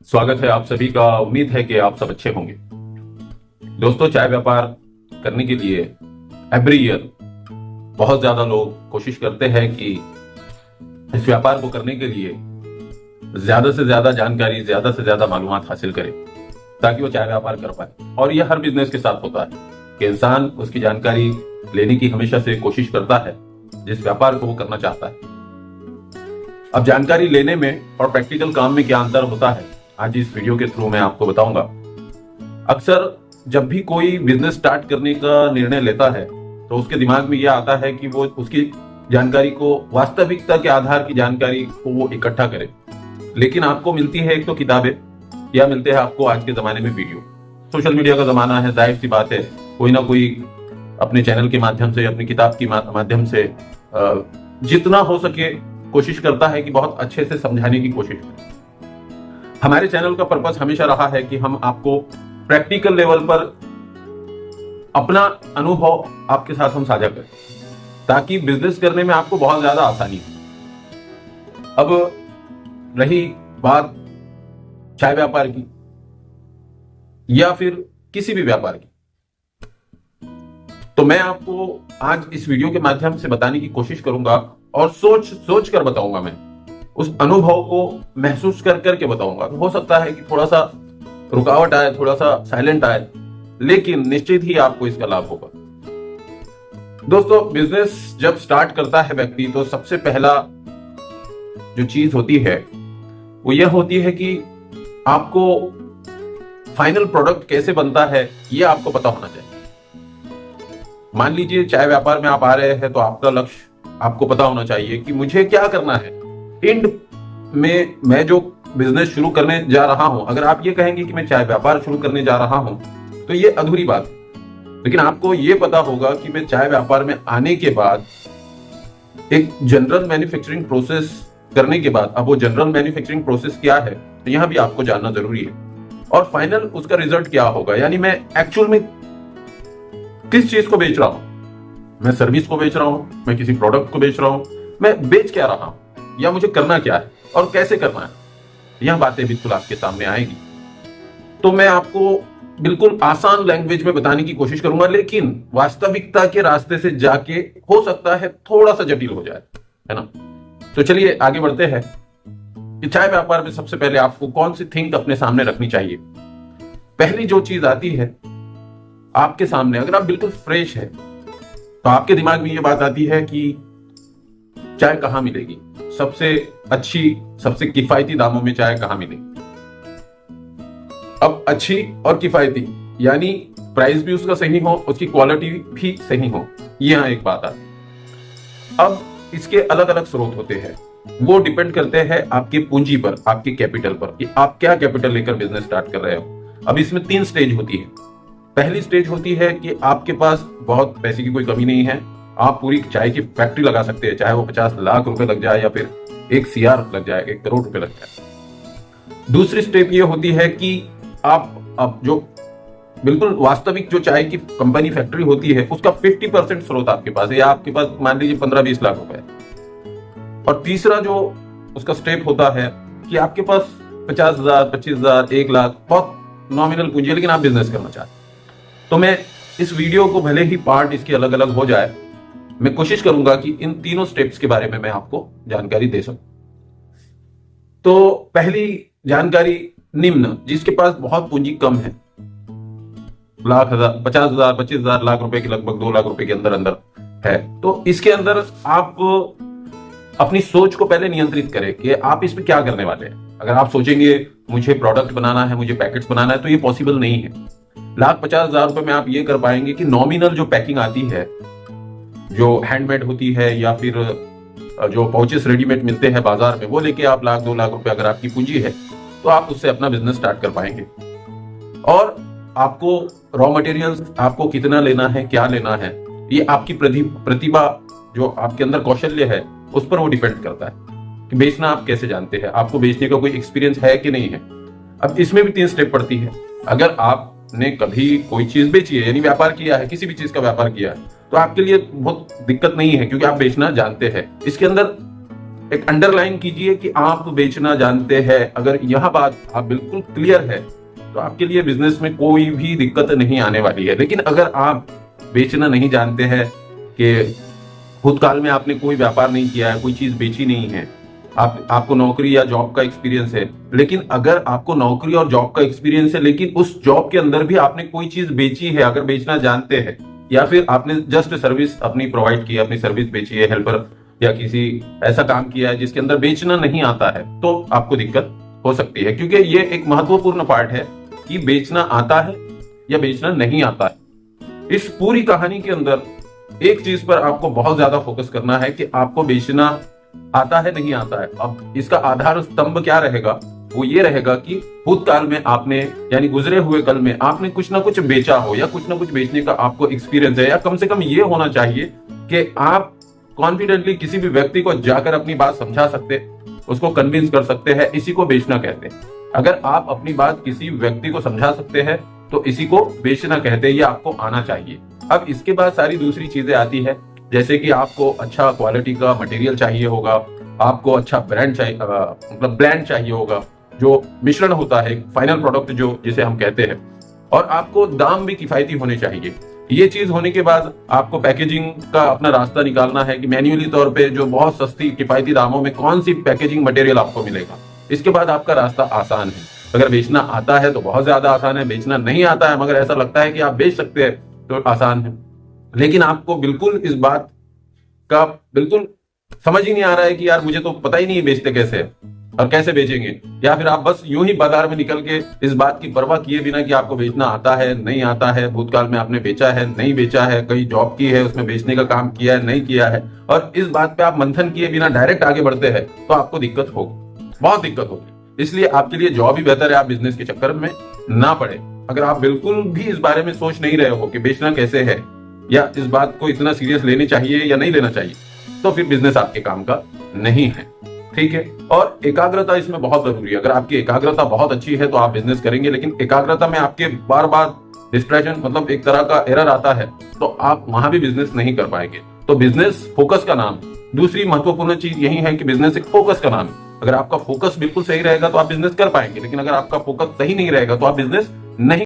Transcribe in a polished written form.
स्वागत है आप सभी का। उम्मीद है कि आप सब अच्छे होंगे। दोस्तों, चाय व्यापार करने के लिए एवरी ईयर बहुत ज्यादा लोग कोशिश करते हैं कि इस व्यापार को करने के लिए ज्यादा से ज्यादा जानकारी, ज्यादा से ज्यादा मालूमात हासिल करें ताकि वो चाय व्यापार कर पाए। और यह हर बिजनेस के साथ होता है कि इंसान उसकी जानकारी लेने की हमेशा से कोशिश करता है जिस व्यापार को वो करना चाहता है। अब जानकारी लेने में और प्रैक्टिकल काम में क्या अंतर होता है, आज इस वीडियो के थ्रू मैं आपको बताऊंगा। अक्सर जब भी कोई बिजनेस स्टार्ट करने का निर्णय लेता है तो उसके दिमाग में यह आता है कि वो उसकी जानकारी को, वास्तविकता के आधार की जानकारी को वो इकट्ठा करे। लेकिन आपको मिलती है एक तो किताबें, या मिलते हैं आपको आज के जमाने में वीडियो। सोशल मीडिया का जमाना है, जाहिर सी बात है कोई ना कोई अपने चैनल के माध्यम से, अपनी किताब के माध्यम से जितना हो सके कोशिश करता है कि बहुत अच्छे से समझाने की कोशिश करें। हमारे चैनल का पर्पस हमेशा रहा है कि हम आपको प्रैक्टिकल लेवल पर अपना अनुभव आपके साथ हम साझा करें ताकि बिजनेस करने में आपको बहुत ज्यादा आसानी हो। अब रही बात चाय व्यापार की या फिर किसी भी व्यापार की, तो मैं आपको आज इस वीडियो के माध्यम से बताने की कोशिश करूंगा और सोच कर बताऊंगा। मैं उस अनुभव को महसूस कर करके बताऊंगा। हो सकता है कि थोड़ा सा रुकावट आए, थोड़ा सा साइलेंट आए, लेकिन निश्चित ही आपको इसका लाभ होगा। दोस्तों, बिजनेस जब स्टार्ट करता है व्यक्ति तो सबसे पहला जो चीज होती है वो यह होती है कि आपको फाइनल प्रोडक्ट कैसे बनता है ये आपको पता होना चाहिए। मान लीजिए चाय व्यापार में आप आ रहे हैं तो आपका लक्ष्य आपको पता होना चाहिए कि मुझे क्या करना है एंड में। मैं जो बिजनेस शुरू करने जा रहा हूं, अगर आप ये कहेंगे कि मैं चाय व्यापार शुरू करने जा रहा हूं तो ये अधूरी बात है। लेकिन आपको ये पता होगा कि मैं चाय व्यापार में आने के बाद एक जनरल मैन्युफैक्चरिंग प्रोसेस करने के बाद, अब वो जनरल मैन्युफैक्चरिंग प्रोसेस क्या है तो यहां भी आपको जानना जरूरी है। और फाइनल उसका रिजल्ट क्या होगा, यानी मैं एक्चुअल में किस चीज को बेच रहा हूं। मैं सर्विस को बेच रहा हूं, मैं किसी प्रोडक्ट को बेच रहा हूं, मैं बेच क्या रहा हूं, या मुझे करना क्या है और कैसे करना है, यह बातें बिल्कुल आपके सामने आएगी। तो मैं आपको बिल्कुल आसान लैंग्वेज में बताने की कोशिश करूंगा, लेकिन वास्तविकता के रास्ते से जाके हो सकता है थोड़ा सा जटिल हो जाए, है ना। तो चलिए आगे बढ़ते हैं कि चाय व्यापार में सबसे पहले आपको कौन सी थिंग अपने सामने रखनी चाहिए। पहली जो चीज आती है आपके सामने, अगर आप बिल्कुल फ्रेश है तो आपके दिमाग में यह बात आती है कि चाय कहां मिलेगी, सबसे अच्छी, सबसे किफायती दामों में चाय कहां मिलेगी। अब अच्छी और किफायती यानी प्राइस भी उसका सही हो, उसकी क्वालिटी भी सही हो, यहां एक बात आती है। अब इसके अलग अलग स्रोत होते हैं, वो डिपेंड करते हैं आपके पूंजी पर, आपके कैपिटल पर, कि आप क्या कैपिटल लेकर बिजनेस स्टार्ट कर रहे हो। अब इसमें 3 स्टेज होती है। पहली स्टेज होती है कि आपके पास बहुत पैसे की कोई कमी नहीं है, आप पूरी चाय की फैक्ट्री लगा सकते हैं, चाहे वो 50 लाख रुपए लग जाए या फिर 1 CR लग जाए, 1 करोड़ रुपए लग जाए। दूसरी स्टेप ये होती है कि आप जो बिल्कुल वास्तविक जो चाय की कंपनी फैक्ट्री होती है उसका 50% स्रोत आपके पास है, या आपके पास मान लीजिए 15-20 लाख रुपए है। और तीसरा जो उसका स्टेप होता है कि आपके पास 50,000, 25,000, 1 लाख, बहुत नॉमिनल पूंजी है, लेकिन आप बिजनेस करना चाहते हैं। तो मैं इस वीडियो को भले ही पार्ट इसके अलग अलग हो जाए, मैं कोशिश करूंगा कि इन तीनों स्टेप्स के बारे में मैं आपको जानकारी दे सकूं। तो पहली जानकारी निम्न, जिसके पास बहुत पूंजी कम है, लाख, 50,000, 25,000, लाख रुपए के लगभग 2 लाख रुपए के अंदर अंदर है, तो इसके अंदर आप अपनी सोच को पहले नियंत्रित करें कि आप इसमें क्या करने वाले हैं। अगर आप सोचेंगे मुझे प्रोडक्ट बनाना है, मुझे पैकेट्स बनाना है, तो ये पॉसिबल नहीं है। 1,50,000 रुपए में आप ये कर पाएंगे कि नॉमिनल जो पैकिंग आती है, जो हैंडमेड होती है, या फिर जो पाउचेस रेडीमेड मिलते हैं बाजार में, वो लेके आप 1 लाख 2 लाख रुपए अगर आपकी पूंजी है तो आप उससे अपना बिजनेस स्टार्ट कर पाएंगे। और आपको रॉ मटेरियल्स आपको कितना लेना है, क्या लेना है, ये आपकी प्रतिभा, जो आपके अंदर कौशल्य है, उस पर वो डिपेंड करता है कि बेचना आप कैसे जानते हैं, आपको बेचने का कोई एक्सपीरियंस है कि नहीं है। अब इसमें भी 3 स्टेप पड़ती है। अगर आपने कभी कोई चीज बेची है, यानी व्यापार किया है, किसी भी चीज का व्यापार किया है, तो आपके लिए बहुत दिक्कत नहीं है क्योंकि आप बेचना जानते हैं। इसके अंदर एक अंडरलाइन कीजिए कि आप बेचना जानते हैं। अगर यह बात आप बिल्कुल क्लियर है तो आपके लिए बिजनेस में कोई भी दिक्कत नहीं आने वाली है। लेकिन अगर आप बेचना नहीं जानते हैं कि भूतकाल में आपने कोई व्यापार नहीं किया है, कोई चीज बेची नहीं है, आपको नौकरी या जॉब का एक्सपीरियंस है, लेकिन अगर आपको नौकरी और जॉब का एक्सपीरियंस है लेकिन उस जॉब के अंदर भी आपने कोई चीज बेची है, अगर बेचना जानते हैं, या फिर आपने जस्ट सर्विस अपनी प्रोवाइड की है, अपनी सर्विस बेची है, हेल्पर या किसी ऐसा काम किया है जिसके अंदर बेचना नहीं आता है, तो आपको दिक्कत हो सकती है। क्योंकि ये एक महत्वपूर्ण पार्ट है कि बेचना आता है या बेचना नहीं आता है। इस पूरी कहानी के अंदर एक चीज पर आपको बहुत ज्यादा फोकस करना है कि आपको बेचना आता है नहीं आता है। अब इसका आधार स्तंभ क्या रहेगा? वो ये रहेगा कि भूतकाल में आपने यानी गुजरे हुए कल में आपने कुछ ना कुछ बेचा हो या कुछ ना कुछ बेचने का आपको एक्सपीरियंस है, या कम से कम ये होना चाहिए कि आप कॉन्फिडेंटली किसी भी व्यक्ति को जाकर अपनी बात समझा सकते, उसको कन्विंस कर सकते हैं। इसी को बेचना कहते हैं। अगर आप अपनी बात किसी व्यक्ति को समझा सकते हैं तो इसी को बेचना कहते हैं। ये आपको आना चाहिए। अब इसके बाद सारी दूसरी चीजें आती है, जैसे कि आपको अच्छा क्वालिटी का मटेरियल चाहिए होगा, आपको अच्छा ब्रांड चाहिए, मतलब ब्रांड चाहिए होगा, जो मिश्रण होता है फाइनल प्रोडक्ट जो जिसे हम कहते हैं, और आपको दाम भी किफायती होने चाहिए। ये चीज होने के बाद आपको पैकेजिंग का अपना रास्ता निकालना है कि मैन्युअली तौर पे जो बहुत सस्ती किफायती दामों में कौन सी पैकेजिंग मटेरियल आपको मिलेगा। इसके बाद आपका रास्ता आसान है। अगर बेचना आता है तो बहुत ज्यादा आसान है, बेचना नहीं आता है मगर ऐसा लगता है कि आप बेच सकते हैं तो आसान है। लेकिन आपको बिल्कुल इस बात का बिल्कुल समझ ही नहीं आ रहा है कि यार मुझे तो पता ही नहीं बेचते कैसे है और कैसे बेचेंगे, या फिर आप बस यूं ही बाजार में निकल के इस बात की परवाह किए बिना कि आपको बेचना आता है नहीं आता है, भूतकाल में आपने बेचा है नहीं बेचा है, कहीं जॉब की है उसमें बेचने का काम किया है नहीं किया है, और इस बात पे आप मंथन किए बिना डायरेक्ट आगे बढ़ते हैं, तो आपको दिक्कत होगी, बहुत दिक्कत होगी। इसलिए आपके लिए जॉब ही बेहतर है, आप बिजनेस के चक्कर में ना पड़े। अगर आप बिल्कुल भी इस बारे में सोच नहीं रहे हो कि बेचना कैसे है या इस बात को इतना सीरियस लेनी चाहिए या नहीं लेना चाहिए, तो फिर बिजनेस आपके काम का नहीं है। ठीक है। और एकाग्रता इसमें बहुत जरूरी है। अगर आपकी एकाग्रता बहुत अच्छी है तो आप बिजनेस करेंगे, लेकिन एकाग्रता में आपके बार बार डिस्ट्रैक्शन मतलब एक तरह का एरर आता है तो आप वहां भी बिजनेस नहीं कर पाएंगे। तो बिजनेस फोकस का नाम। दूसरी महत्वपूर्ण चीज यही है कि बिजनेस एक फोकस का नाम है। अगर आपका फोकस बिल्कुल सही रहेगा तो आप बिजनेस कर पाएंगे, लेकिन अगर आपका फोकस सही नहीं रहेगा तो आप बिजनेस नहीं